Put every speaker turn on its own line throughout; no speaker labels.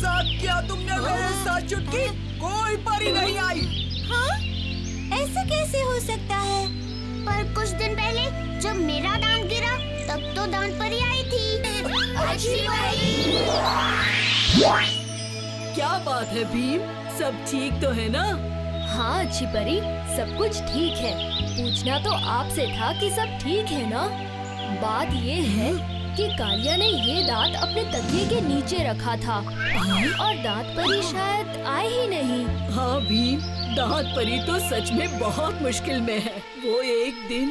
मजाक किया तुमने मेरे साथ चुटकी। कोई परी नहीं आई।
हाँ? ऐसा कैसे हो सकता है?
पर कुछ दिन पहले जब मेरा दांत गिरा तब तो दांत परी आई थी। अच्छी परी।
क्या बात है भीम, सब ठीक तो है ना?
हाँ अच्छी परी, सब कुछ ठीक है। पूछना तो आपसे था कि सब ठीक है ना। बात ये है कि कालिया ने ये दांत अपने तकिए के नीचे रखा था और दांत परी शायद आए ही नहीं।
हाँ भीम, दांत परी तो सच में बहुत मुश्किल में है। वो एक दिन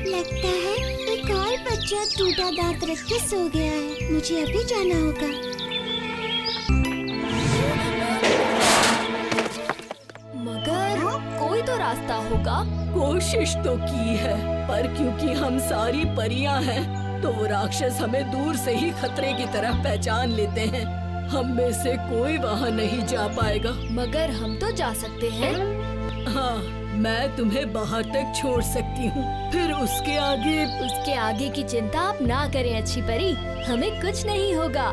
लगता है एक और बच्चा टूटा दांत रख के सो गया है। मुझे अभी जाना होगा।
मगर कोई तो रास्ता होगा।
कोशिश तो की है, पर क्योंकि हम सारी परियां हैं, तो वो राक्षस हमें दूर से ही खतरे की तरह पहचान लेते हैं। हम में से कोई वहाँ नहीं जा पाएगा।
मगर हम तो जा सकते हैं।
हाँ, मैं तुम्हें बाहर तक छोड़ सकती हूँ, फिर उसके
आगे की चिंता आप ना करें अच्छी परी, हमें कुछ नहीं होगा।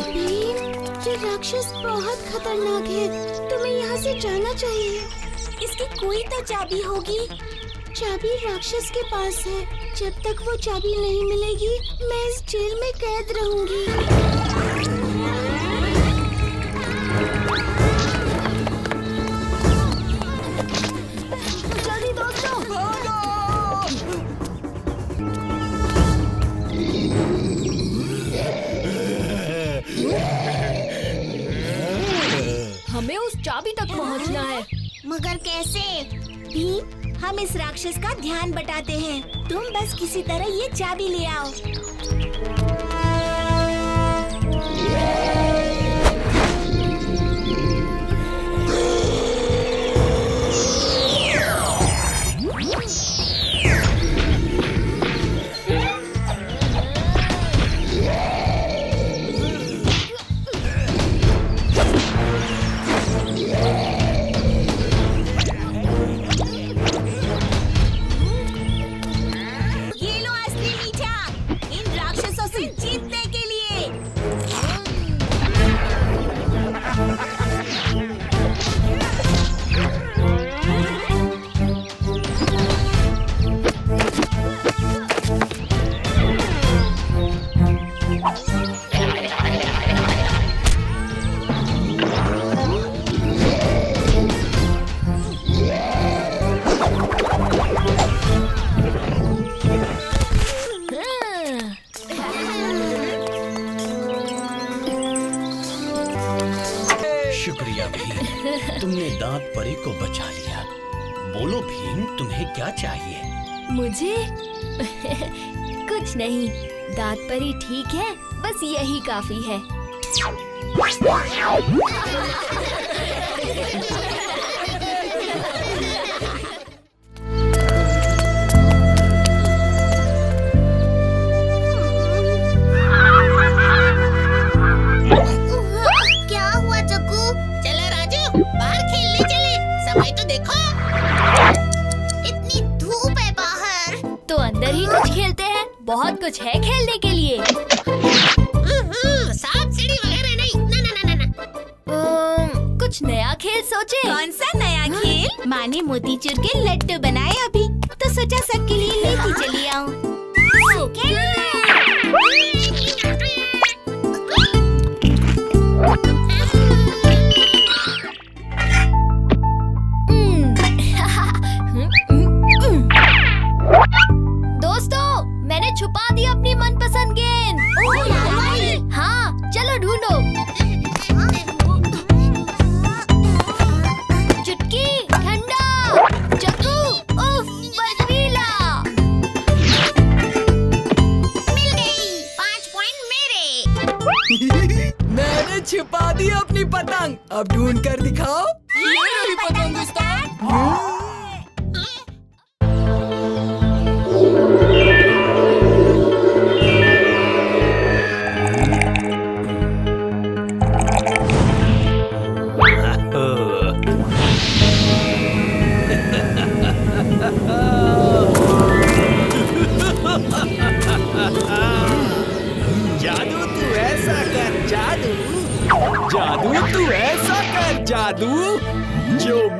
भीम, ये राक्षस बहुत खतरनाक है। तुम्हें यहाँ से जाना चाहिए। इसकी कोई तो चाबी होगी। चाबी राक्षस के पास है। जब तक वो चाबी नहीं मिलेगी, मैं इस जेल में कैद रहूंगी। जल्दी दोस्तों,
हमें उस चाबी तक पहुंचना है।
मगर कैसे?
भीम, हम इस राक्षस का ध्यान बटाते हैं। तुम बस किसी तरह ये चाबी ले आओ। ये लो असली मीठा, इन राक्षसों से जीतने के लिए।
शुक्रिया भीम, तुमने दांत परी को बचा लिया। बोलो भीम, तुम्हें क्या चाहिए?
मुझे कुछ नहीं, दांत परी ठीक है, बस यही काफी है।
क्या हुआ चक्कू? चलो राजू, बाहर खेलने चले। समय तो देखो, इतनी धूप है बाहर।
तो अंदर ही कुछ खेलते हैं, बहुत कुछ है खेलने के लिए।
सांप सीढ़ी वगैरह नहीं। ना ना ना ना।
कुछ नया खेल सोचे।
कौन सा नया खेल? माँ ने मोतीचूर के लड्डू बनाए अभी, तो सोचा सबके लिए लेके चली आऊं।
दोस्तों, मैंने छुपा दी अपनी मनपसंद गेंद। हाँ, चलो ढूंढो। चुटकी, ठंडा, चक्कू, उफ, बर्फीला।
मिल गई। 5 पॉइंट मेरे।
मैंने छिपा दी अपनी पतंग, अब ढूंढ कर दिखाओ। ये रही पतंग उस्ताद।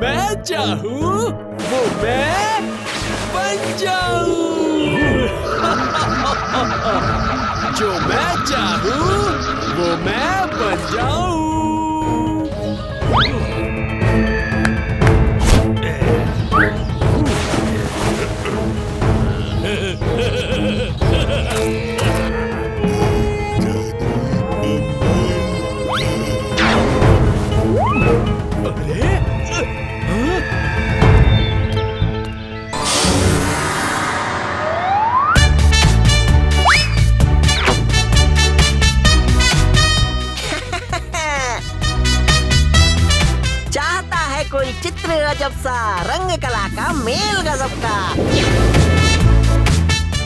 मैं चाहूँ वो मैं बन जाऊँ। जो मैं चाहूँ वो मैं बन जाऊँ।
चाहता है कोई चित्र अजब सा, रंग कला का मेल गजब का।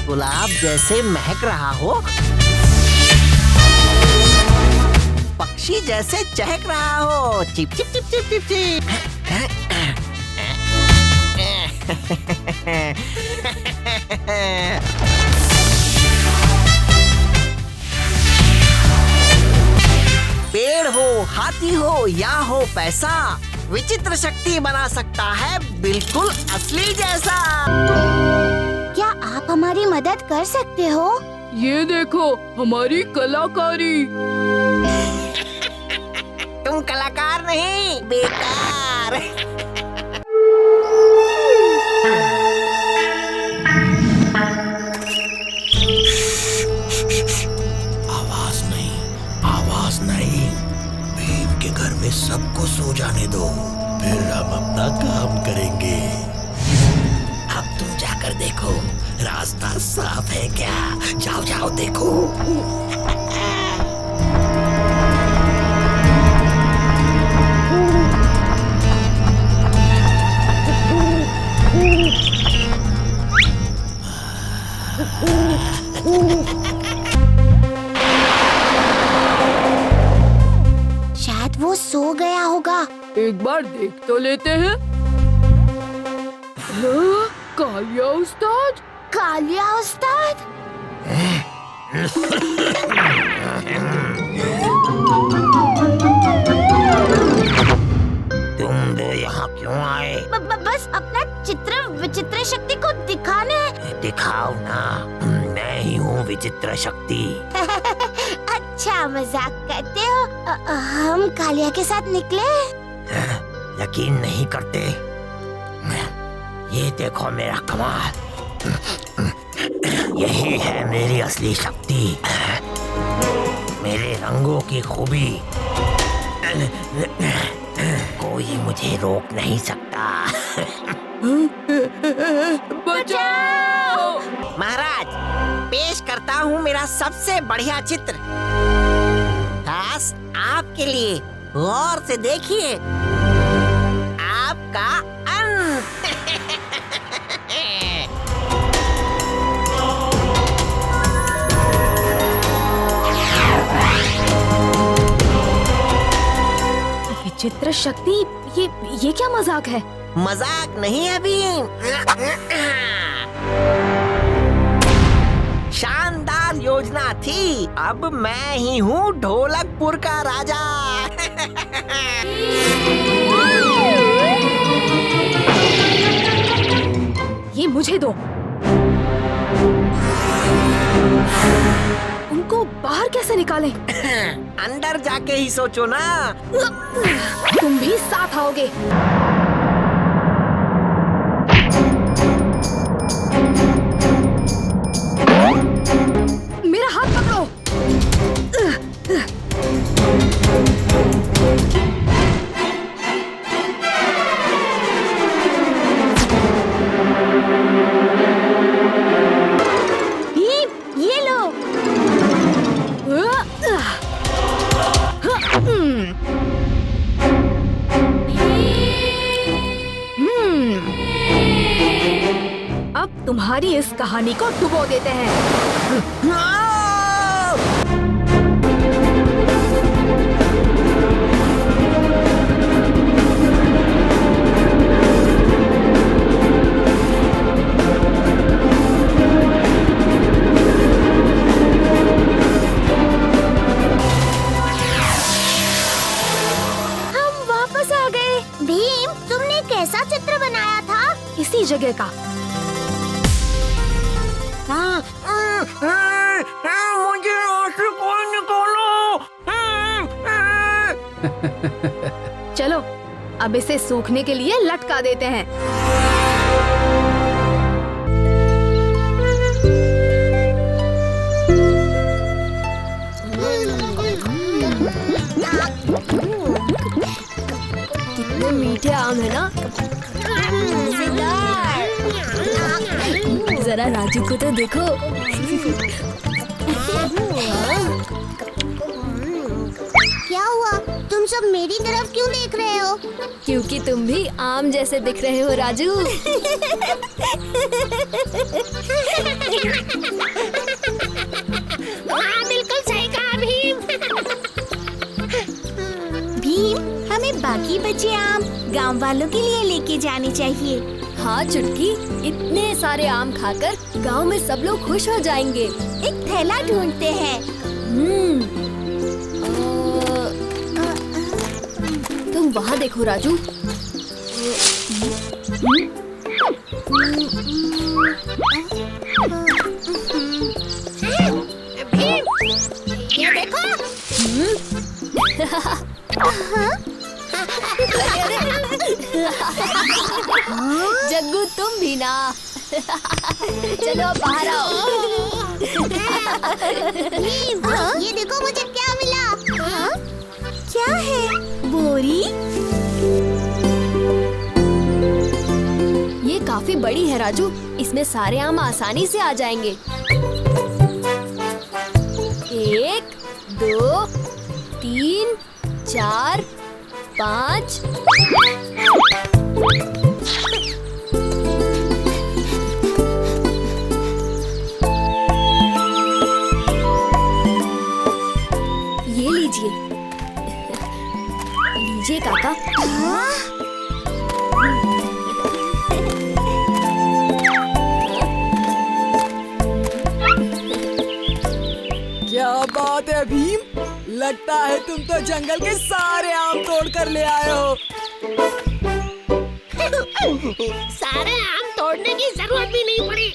गुलाब जैसे महक रहा हो, पक्षी जैसे चहक रहा हो, chip chip chip chip chip chip. पेड़ हो, हाथी हो या हो पैसा, विचित्र शक्ति बना सकता है बिल्कुल असली जैसा।
क्या आप हमारी मदद कर सकते हो?
ये देखो हमारी कलाकारी।
तुम कलाकार नहीं, बेकार।
आवाज नहीं, आवाज नहीं। भीम के घर में सबको सो जाने दो, फिर हम अपना काम करेंगे। अब तुम जाकर देखो रास्ता साफ है क्या। जाओ जाओ देखो।
शायद वो सो गया होगा।
एक बार देख तो लेते हैं। हाँ, कालिया उस्ताद।
कालिया उस्ताद?
तुम दो यहाँ क्यों आए?
बस अपना चित्र विचित्र शक्ति को दिखाने।
दिखाओ ना, मैं ही हूँ विचित्र शक्ति।
अच्छा मजाक करते हो। हम कालिया के साथ निकले।
यकीन नहीं करते? ये देखो मेरा कमाल। यही है मेरी असली शक्ति, मेरे रंगों की खूबी। कोई मुझे रोक नहीं सकता।
बचाओ!
महाराज, पेश करता हूँ मेरा सबसे बढ़िया चित्र, खास आपके लिए। गौर से देखिए, आपका अंत।
विचित्र शक्ति, ये क्या मजाक है?
मजाक नहीं है भीम, शानदार योजना थी। अब मैं ही हूँ ढोलकपुर का राजा।
ये मुझे दो। उनको बाहर कैसे निकालें?
अंदर जाके ही सोचो ना।
तुम भी साथ आओगे। मेरा हाथ पकड़ो।
ये लो।
अब तुम्हारी इस कहानी को डुबो देते हैं।
हम वापस आ गए। भीम, तुमने तुमने कैसा चित्र बनाया था?
इसी जगह का।
मुझे आंसू कौन निकालो।
चलो अब इसे सूखने के लिए लटका देते हैं। कितने मीठे आम है ना। जरा राजू को तो देखो।
क्या हुआ? तुम सब मेरी तरफ क्यों देख रहे हो?
क्योंकि तुम भी आम जैसे दिख रहे हो राजू।
हाँ बिल्कुल सही कहा भीम।
भीम, हमें बाकी बचे आम गांव वालों के लिए लेके जाने चाहिए।
हाँ चुटकी, इतने सारे आम खाकर गांव में सब लोग खुश हो जाएंगे।
एक थैला ढूंढते हैं।
तुम वहाँ देखो राजू।
भीम, ये देखो।
जग्गू तुम भी ना। चलो अब बाहर आओ।
भीम, ये देखो मुझे क्या मिला। क्या है? बोरी?
ये काफी बड़ी है राजू, इसमें सारे आम आसानी से आ जाएंगे। 1, 2, 3, 4, 5। ये लीजिए। लीजिए काका।
क्या बात है भीम, लगता है तुम तो जंगल के सारे आम तोड़ कर ले आए हो।
सारे आम तोड़ने की जरूरत भी नहीं पड़ी।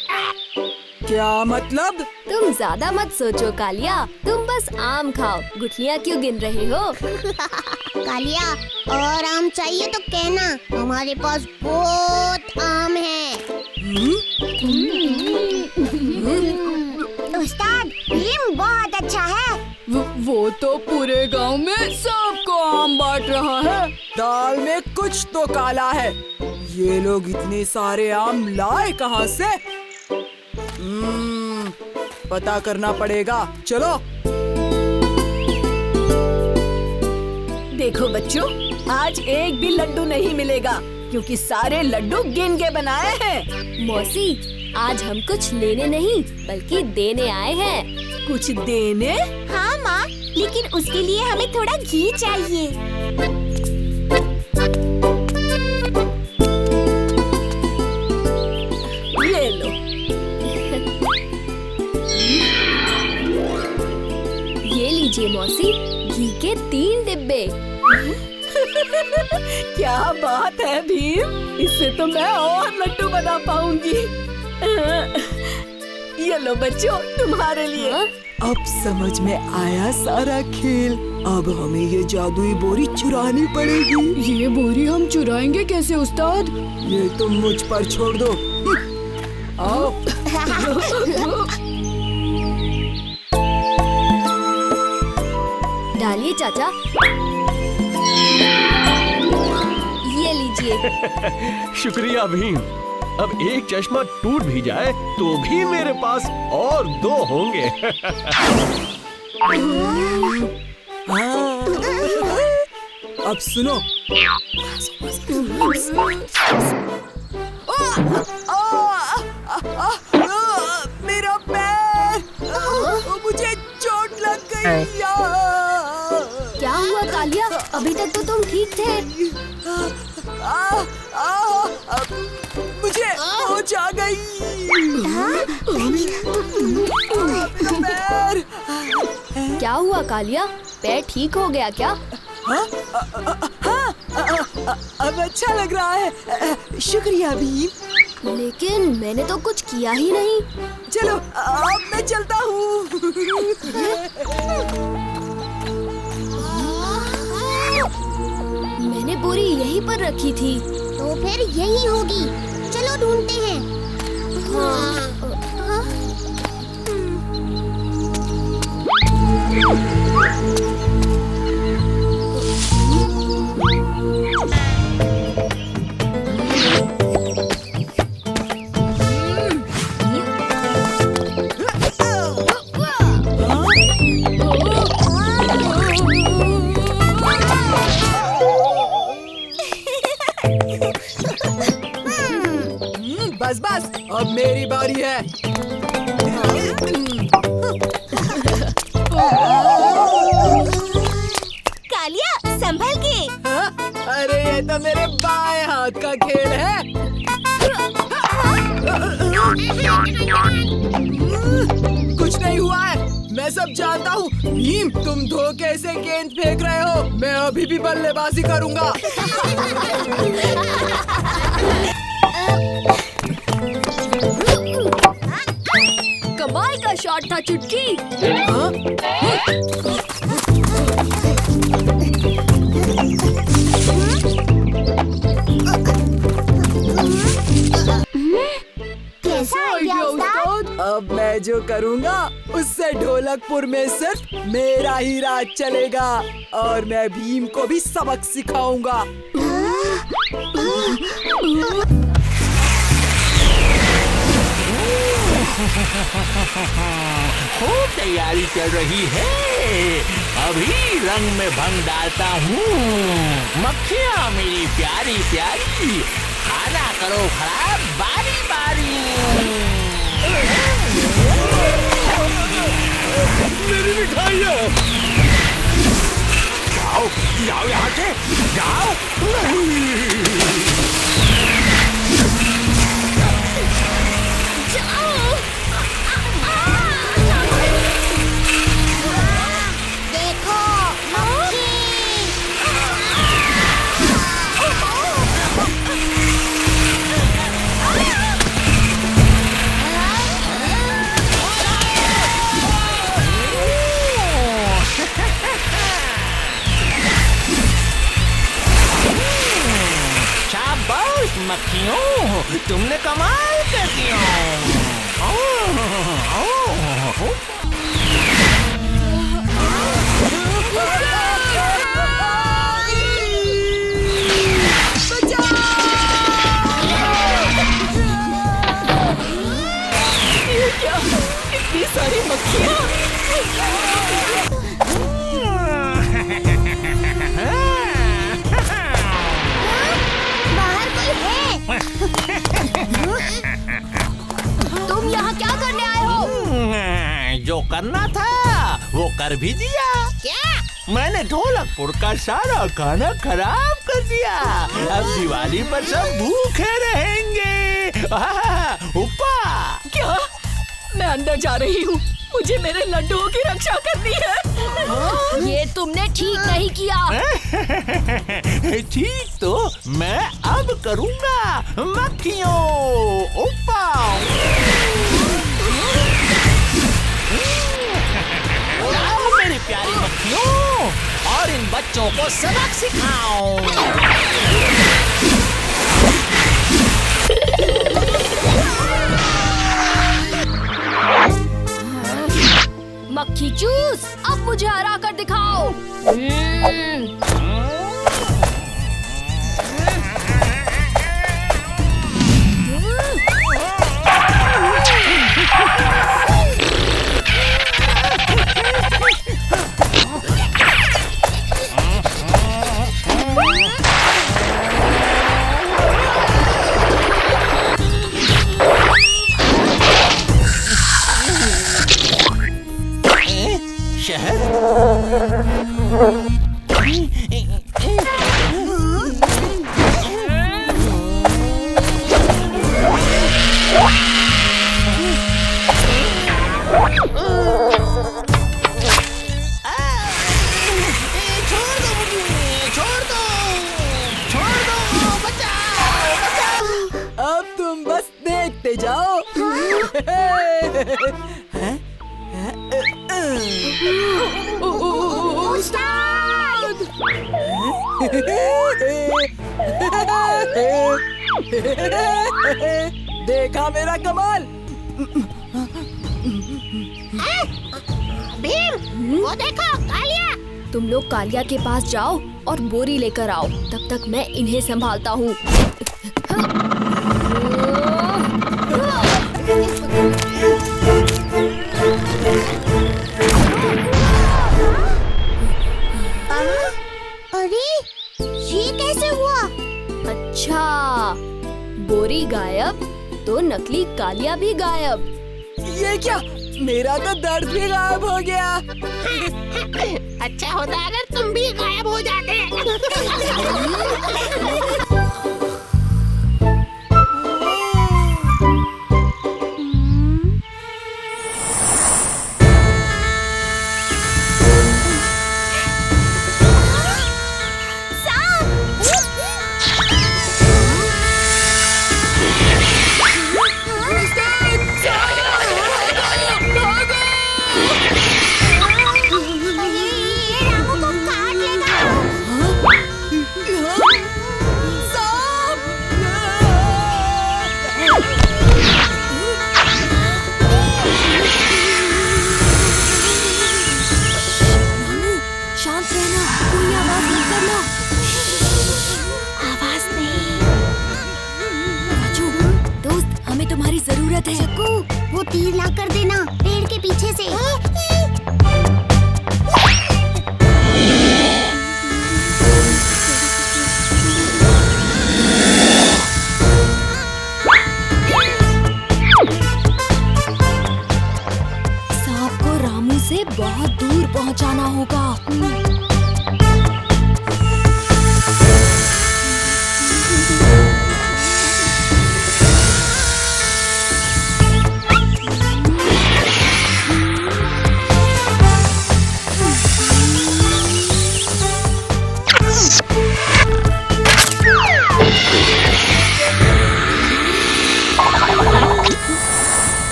क्या मतलब?
तुम ज्यादा मत सोचो कालिया, तुम बस आम खाओ। गुठलियाँ क्यों गिन रहे हो?
कालिया, और आम चाहिए तो कहना, हमारे पास बहुत आम है। उस्ताद, भीम बहुत अच्छा है।
वो तो पूरे गांव में सबको आम बांट रहा है। दाल में कुछ तो काला है। ये लोग इतने सारे आम लाए कहाँ से? पता करना पड़ेगा। चलो।
देखो बच्चों, आज एक भी लड्डू नहीं मिलेगा क्योंकि सारे लड्डू गिन के बनाए हैं।
मौसी, आज हम कुछ लेने नहीं बल्कि देने आए हैं।
कुछ देने?
हाँ माँ, लेकिन उसके लिए हमें थोड़ा घी चाहिए।
ले लो।
ये लीजिए मौसी, घी के 3 डिब्बे।
क्या बात है भीम, इससे तो मैं और लड्डू बना पाऊंगी। ये लो बच्चों, तुम्हारे लिए।
अब समझ में आया सारा खेल। अब हमें ये जादुई बोरी चुरानी पड़ेगी।
ये बोरी हम चुराएंगे कैसे उस्ताद?
ये तुम मुझ पर छोड़ दो। आओ।
डालिए चाचा। ये लीजिए।
शुक्रिया भीम। अब एक चश्मा टूट भी जाए तो भी मेरे पास और 2 होंगे।
हाँ। अब सुनो। मेरा पैर, मुझे चोट लग गई।
क्या हुआ कालिया? अभी तक तो तुम ठीक थे।
मुझे होश आ गई। पैर।
क्या हुआ कालिया? पैर ठीक हो गया क्या?
हाँ, अब अच्छा लग रहा है। शुक्रिया भीम।
लेकिन मैंने तो कुछ किया ही नहीं।
चलो अब मैं चलता हूँ।
मैंने बोरी यहीं पर रखी थी।
तो फिर यही होगी। चलो ढूंढते हैं। हाँ।
बस बस अब मेरी बारी है।
कालिया संभल के।
हाँ? अरे ये तो मेरे बाएं हाथ का खेल है। कुछ नहीं हुआ है, मैं सब जानता हूँ। भीम तुम धोखे से गेंद फेंक रहे हो, मैं अभी भी बल्लेबाजी करूँगा।
कमाल का शॉट था चुटकी।
हाँ?
कैसा आइडिया उस्ताद?
अब मैं जो करूँगा उससे ढोलकपुर में सिर्फ मेरा ही राज चलेगा और मैं भीम को भी सबक सिखाऊंगा।
खूब तैयारी चल रही है। अभी रंग में भंग डालता हूँ। मक्खियाँ मेरी प्यारी प्यारी, खाना करो खराब बारी बारी।
मेरी मिठाइयाँ।
जाओ जाओ यहाँ से जाओ।
देखो मक्खी।
शाबाश मक्खियों, तुमने कमाल कर दिया।
ये क्या? इतनी सारी मक्खियाँ।
बाहर कोई है?
तुम यहाँ क्या करने आए हो?
जो करना था वो कर भी दिया।
क्या?
मैंने ढोलकपुर का सारा खाना खराब कर दिया। अब दिवाली पर सब भूखे रहेंगे। उपा
क्या? मैं अंदर जा रही हूँ। मुझे मेरे लड्डुओं की रक्षा करनी है।
ये तुमने ठीक नहीं किया।
ठीक तो मैं अब करूँगा। मक्खियों उपा। लाओ मेरी प्यारी मक्खियों और इन बच्चों को सबक सिखाओ।
मक्खी चूस, अब मुझे हरा कर दिखाओ।
छोड़ दो, छोड़
अब तुम बस देखते जाओ। उस्ताद! देखा मेरा कमाल?
भीम, वो देखो कालिया।
तुम लोग कालिया के पास जाओ और बोरी लेकर आओ, तब तक मैं इन्हें संभालता हूँ।
अरे ये कैसे हुआ?
अच्छा, बोरी गायब तो नकली कालिया भी गायब।
ये क्या? मेरा तो दर्द भी गायब हो गया।
अच्छा होता अगर तुम भी गायब हो जाते।
शांत रहना, कोई आवाज मत करना।
आवाज नहीं।
राजू, दोस्त, हमें तुम्हारी जरूरत है।
चक्कू, वो तीर ना कर देना पेड़ के पीछे से।
सांप को रामू से बहुत दूर पहुंचाना होगा।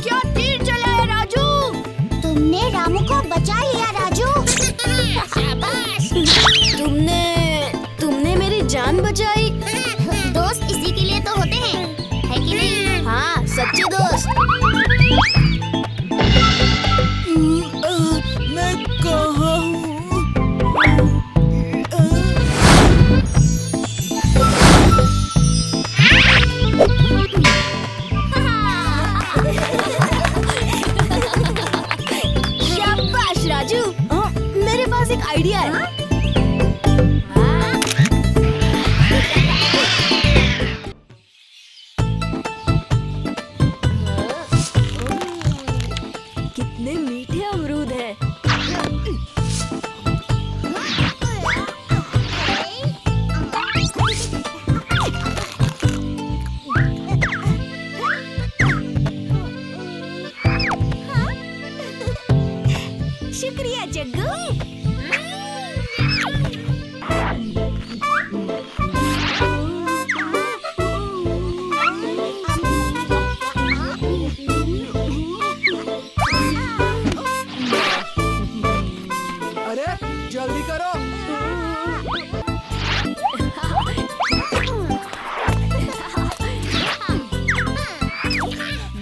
क्या तीर चलाया राजू? तुमने रामू को बचा लिया राजू।
शाबाश।
तुमने मेरी जान बचाई।
दोस्त इसी के लिए तो होते हैं, है कि नहीं?
हाँ, सच्चे दोस्त।
मैं कहाँ हूँ?
शाबाश राजू, मेरे पास एक आइडिया है। कितने मीठे अमरूद हैं।
शुक्रिया जग्गू।
अरे जल्दी करो।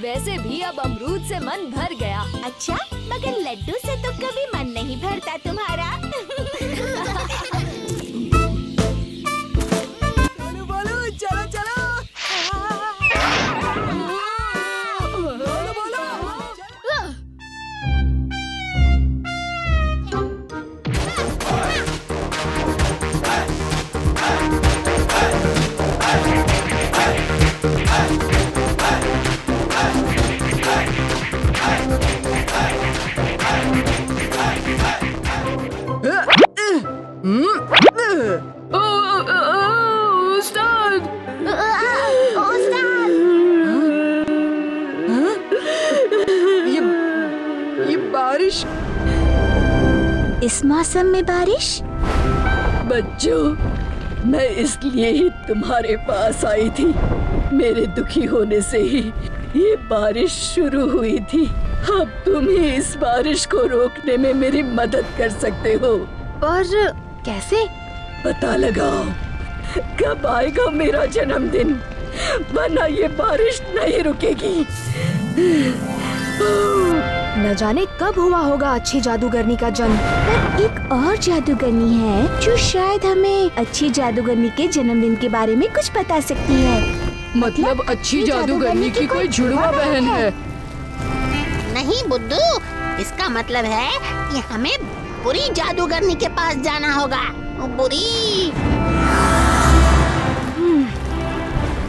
वैसे भी अब अमरूद से मन भर गया।
अच्छा, मगर लड्डू से तो कभी मन नहीं भरता तुम्हारा।
बोलो बोलो, चलो चलो। बोलो बोलो।
इस मौसम में बारिश?
बच्चों, मैं इसलिए ही तुम्हारे पास आई थी। मेरे दुखी होने से ही ये बारिश शुरू हुई थी। अब तुम ही इस बारिश को रोकने में मेरी मदद कर सकते हो।
पर कैसे?
पता लगाओ कब आएगा मेरा जन्मदिन, वरना ये बारिश नहीं रुकेगी।
न जाने कब हुआ होगा अच्छी जादूगरनी का जन्म।
पर एक और जादूगरनी है जो शायद हमें अच्छी जादूगरनी के जन्मदिन के बारे में कुछ बता सकती है।
मतलब अच्छी जादूगरनी की कोई जुड़वा बहन है?
नहीं बुद्धू, इसका मतलब है कि हमें बुरी जादूगरनी के पास जाना होगा। बुरी।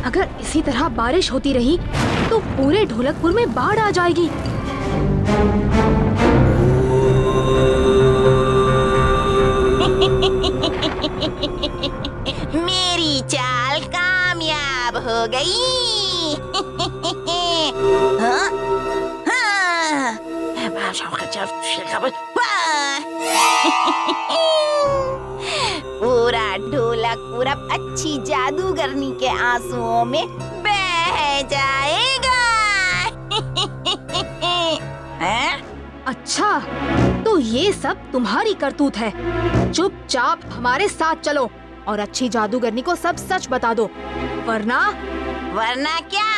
अगर इसी तरह बारिश होती रही तो पूरे ढोलकपुर में बाढ़ आ जाएगी।
मेरी चाल कामयाब हो गई। हाँ? हाँ। पूरा ढोलकपुर अब अच्छी जादूगरनी के आंसुओं में बह जाएगा। हैं?
अच्छा, तो ये सब तुम्हारी करतूत है। चुपचाप हमारे साथ चलो और अच्छी जादूगरनी को सब सच बता दो, वरना
क्या?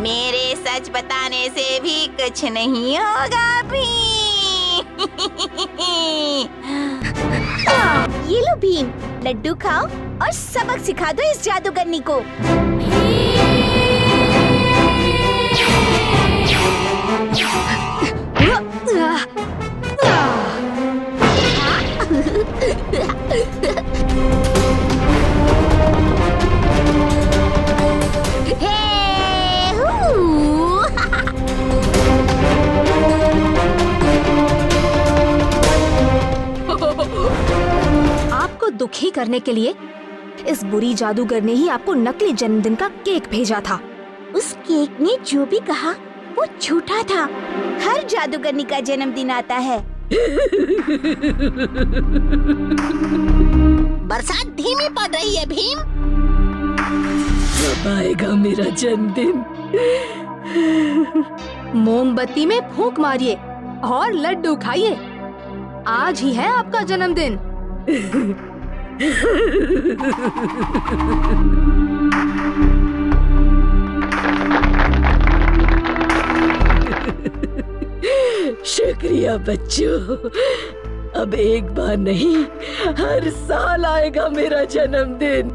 मेरे सच बताने से भी कुछ नहीं होगा भी।
ये लो भीम, लड्डू खाओ और सबक सिखा दो इस जादूगरनी को।
आपको दुखी करने के लिए इस बुरी जादूगर ने ही आपको नकली जन्मदिन का केक भेजा था।
उस केक ने जो भी कहा वो झूठा था। हर जादूगरनी का जन्मदिन आता है।
बरसात धीमी पड़ रही है भीम।
कब आएगा मेरा जन्मदिन?
मोमबत्ती में फूंक मारिए और लड्डू खाइए। आज ही है आपका जन्मदिन।
शुक्रिया बच्चों। अब एक बार नहीं, हर साल आएगा मेरा जन्मदिन।